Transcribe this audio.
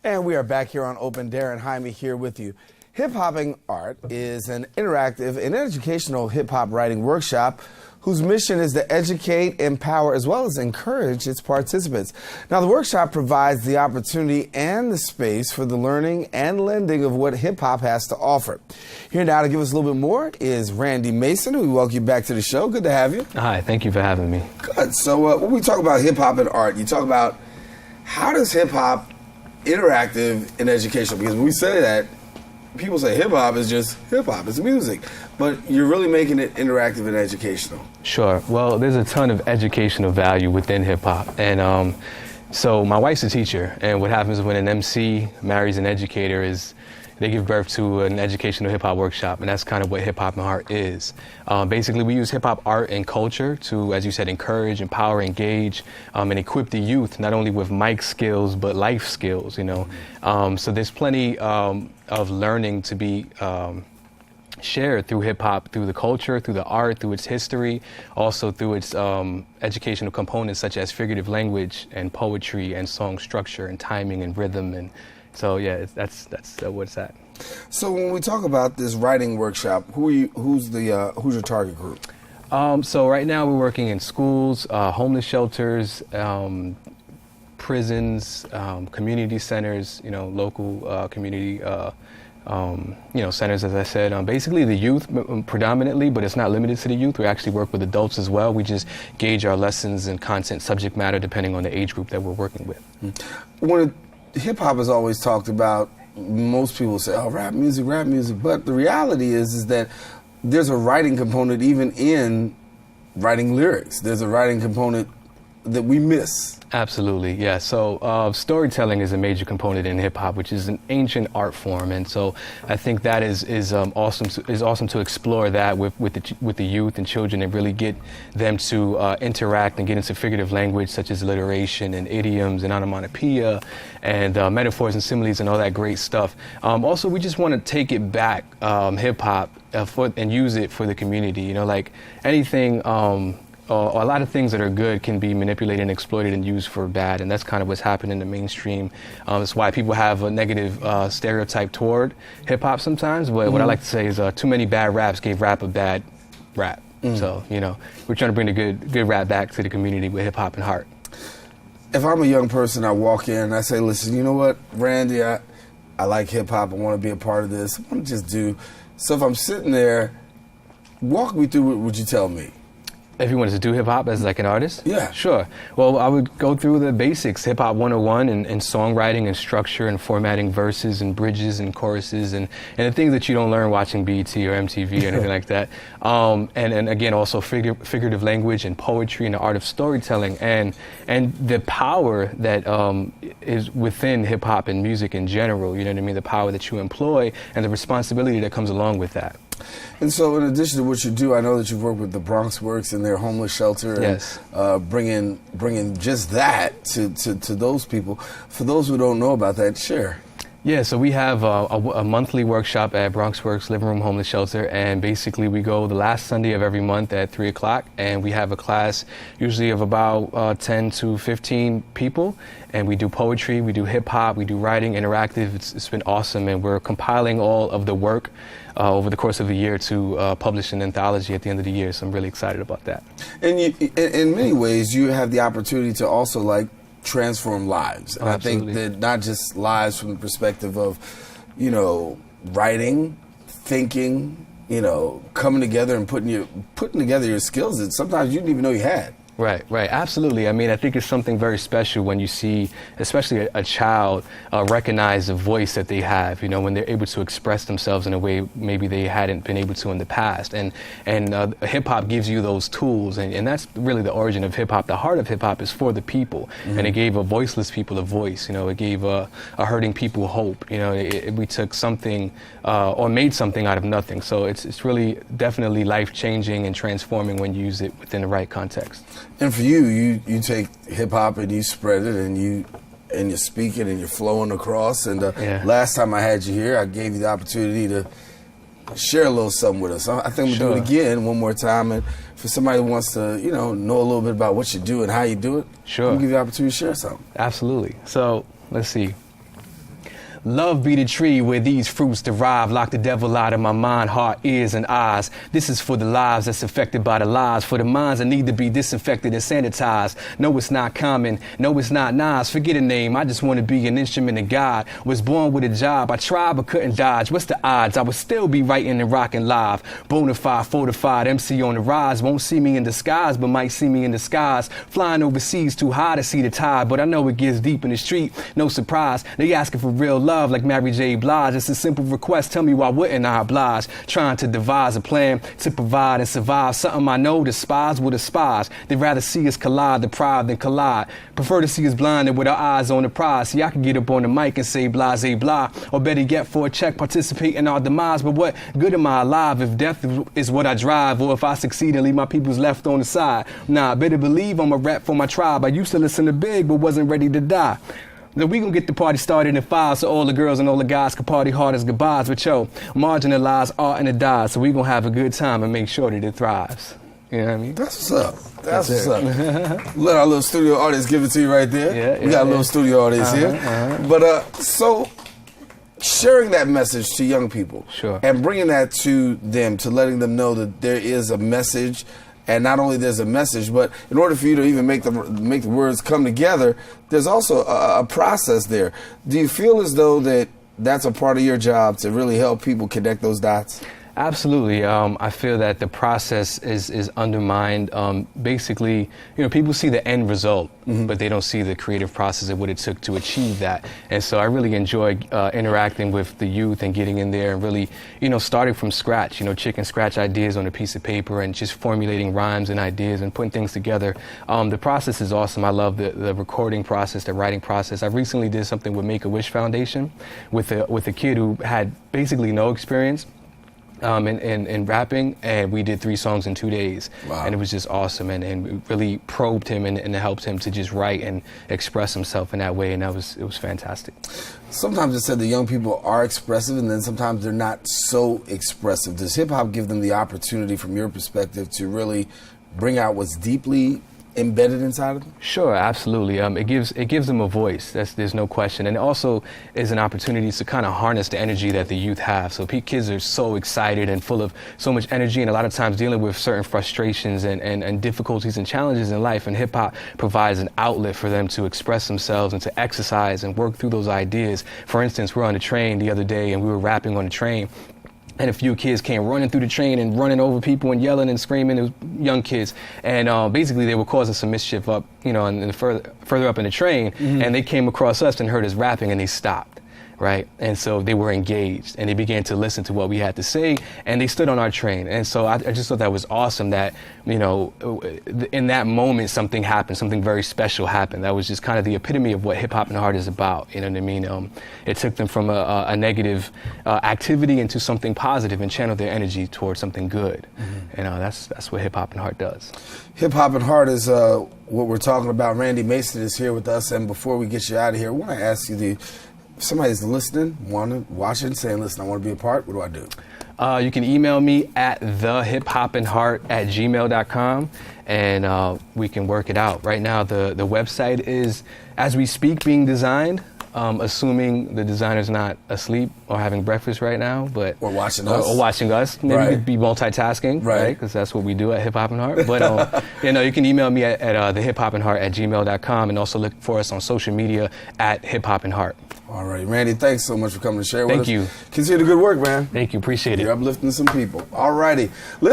And we are back here on Open. Darren Jaime here with you. Hip Hoppin HeART is an interactive and educational hip-hop writing workshop whose mission is to educate, empower, as well as encourage its participants. Now, the workshop provides the opportunity and the space for the learning and lending of what hip-hop has to offer. Here now to give us a little bit more is Randy Mason, who we welcome you back to the show. Good to have you. Hi, thank you for having me. Good. So when we talk about Hip Hoppin HeART, you talk about how does hip-hop interactive and educational, because when we say that, people say hip-hop is just hip-hop, it's music, but you're really making it interactive and educational. Sure. Well, there's a ton of educational value within hip-hop, and so my wife's a teacher, and what happens when an MC marries an educator is they give birth to an educational hip-hop workshop, and that's kind of what Hip Hoppin HeART is. Basically, we use hip-hop art and culture to, as you said, encourage, empower, engage, and equip the youth, not only with mic skills, but life skills, you know. So there's plenty of learning to be shared through hip-hop, through the culture, through the art, through its history, also through its educational components such as figurative language and poetry and song structure and timing and rhythm. And so, yeah, that's what it's at. So when we talk about this writing workshop, who's your target group? So right now we're working in schools, homeless shelters, prisons, community centers, you know, local community, you know, centers, as I said. Basically the youth predominantly, but it's not limited to the youth. We actually work with adults as well. We just gauge our lessons and content subject matter depending on the age group that we're working with. When hip-hop is always talked about, most people say, oh, rap music, but the reality is that there's a writing component even in writing lyrics. There's a writing component that we miss. Absolutely, yeah. So storytelling is a major component in hip hop, which is an ancient art form, and so I think that is awesome to explore that with the youth and children and really get them to interact and get into figurative language such as alliteration and idioms and onomatopoeia and metaphors and similes and all that great stuff. Also, we just want to take it back, hip hop, and use it for the community. You know, like anything. A lot of things that are good can be manipulated and exploited and used for bad, and that's kind of what's happened in the mainstream. That's why people have a negative stereotype toward hip-hop sometimes, but what I like to say is too many bad raps gave rap a bad rap. So, you know, we're trying to bring the good rap back to the community with Hip Hoppin HeART. If I'm a young person, I walk in and I say, listen, you know what, Randy, I like hip-hop, I want to be a part of this, I want to just do. So if I'm sitting there, walk me through what would you tell me? If you wanted to do hip-hop as like an artist? Yeah. Sure. Well, I would go through the basics, hip-hop 101 and songwriting and structure and formatting verses and bridges and choruses and the things that you don't learn watching BET or MTV or anything like that. And again, also figurative language and poetry and the art of storytelling and the power that is within hip-hop and music in general, you know what I mean? The power that you employ and the responsibility that comes along with that. And so in addition to what you do, I know that you've worked with the Bronx Works and their homeless shelter and yes. bringing just that to those people. For those who don't know about that, share. Yeah, so we have a monthly workshop at BronxWorks Living Room Homeless Shelter, and basically we go the last Sunday of every month at 3 o'clock, and we have a class usually of about 10 to 15 people, and we do poetry, we do hip-hop, we do writing, interactive. It's been awesome, and we're compiling all of the work over the course of the year to publish an anthology at the end of the year, so I'm really excited about that. And in many ways, you have the opportunity to also, like, transform lives. And I think that not just lives from the perspective of, you know, writing, thinking, you know, coming together and putting together your skills that sometimes you didn't even know you had. Right, absolutely. I mean, I think it's something very special when you see, especially a child, recognize the voice that they have, you know, when they're able to express themselves in a way maybe they hadn't been able to in the past. And hip-hop gives you those tools, and that's really the origin of hip-hop. The heart of hip-hop is for the people, and it gave voiceless people a voice, you know, it gave hurting people hope, you know, we took something or made something out of nothing. So it's really definitely life-changing and transforming when you use it within the right context. And for you take hip-hop and you spread it and you're speaking and you're flowing across. And last time I had you here, I gave you the opportunity to share a little something with us. I think we'll do it again one more time. And for somebody who wants to, you know a little bit about what you do and how you do it, we'll give you the opportunity to share something. Absolutely. So let's see. Love be the tree where these fruits derive. Lock the devil out of my mind, heart, ears, and eyes. This is for the lives that's affected by the lies. For the minds that need to be disinfected and sanitized. No, it's not common. No, it's not nice. Forget a name. I just want to be an instrument of God. Was born with a job. I tried but couldn't dodge. What's the odds? I would still be writing and rocking live. Bonafide, fortified, MC on the rise. Won't see me in disguise, but might see me in disguise. Flying overseas too high to see the tide, but I know it gets deep in the street. No surprise. They asking for real love like Mary J. Blige. It's a simple request. Tell me why wouldn't I oblige? Trying to devise a plan to provide and survive. Something I know the spies will despise. They'd rather see us collide, deprive than collide. Prefer to see us blinded with our eyes on the prize. See, I can get up on the mic and say blase blah, or better yet for a check, participate in our demise. But what good am I alive if death is what I drive, or if I succeed and leave my peoples left on the side? Nah, better believe I'm a rep for my tribe. I used to listen to Big, but wasn't ready to die. Now we gonna get the party started in 5 so all the girls and all the guys can party hard as goodbyes. But yo, marginalized art and it dies. So we gonna have a good time and make sure that it thrives. You know what I mean? That's what's up. That's what's up. Let our little studio audience give it to you right there. Yeah, we got a little studio audience here. But so sharing that message to young people, sure, and bringing that to them, to letting them know that there is a message. And not only there's a message, but in order for you to even make the words come together, there's also a process there. Do you feel as though that's a part of your job to really help people connect those dots? Absolutely. I feel that the process is undermined. Basically, people see the end result, but they don't see the creative process of what it took to achieve that. And so I really enjoy interacting with the youth and getting in there and really, starting from scratch, chicken scratch ideas on a piece of paper and just formulating rhymes and ideas and putting things together. The process is awesome. I love the recording process, the writing process. I recently did something with Make-A-Wish Foundation with a kid who had basically no experience in rapping, and we did 3 songs in 2 days. Wow. And it was just awesome, and we really probed him and helped him to just write and express himself in that way, and it was fantastic. Sometimes it's said that young people are expressive, and then sometimes they're not so expressive. Does hip-hop give them the opportunity, from your perspective, to really bring out what's deeply embedded inside of them? Sure, absolutely. It gives them a voice. There's no question, and it also is an opportunity to kind of harness the energy that the youth have. So kids are so excited and full of so much energy, and a lot of times dealing with certain frustrations and difficulties and challenges in life. And hip hop provides an outlet for them to express themselves and to exercise and work through those ideas. For instance, we're on the train the other day, and we were rapping on the train. And a few kids came running through the train and running over people and yelling and screaming. It was young kids. And basically they were causing some mischief up, and further up in the train. And they came across us and heard us rapping, and they stopped. Right? And so they were engaged, and they began to listen to what we had to say, and they stood on our train. And so I just thought that was awesome that, in that moment something happened, something very special happened. That was just kind of the epitome of what Hip Hop and HeART is about. You know what I mean? It took them from a negative activity into something positive and channeled their energy towards something good. And that's what Hip Hop and HeART does. Hip Hop and HeART is what we're talking about. Randy Mason is here with us, and before we get you out of here, I want to ask you if somebody's listening, watching, saying, listen, I want to be a part, what do I do? You can email me at thehiphopandheart@gmail.com, and we can work it out. Right now, the website is, as we speak, being designed. Assuming the designer's not asleep or having breakfast right now, but or watching us. Or watching us. Maybe right. we could be multitasking, right? Because that's what we do at Hip Hop and HeART. But you can email me at thehiphopandheart@gmail.com, and also look for us on social media at Hip Hop and HeART. All right, Randy, thanks so much for coming to share with us. Thank you. Continue the good work, man. Thank you, appreciate it. You're uplifting some people. All righty.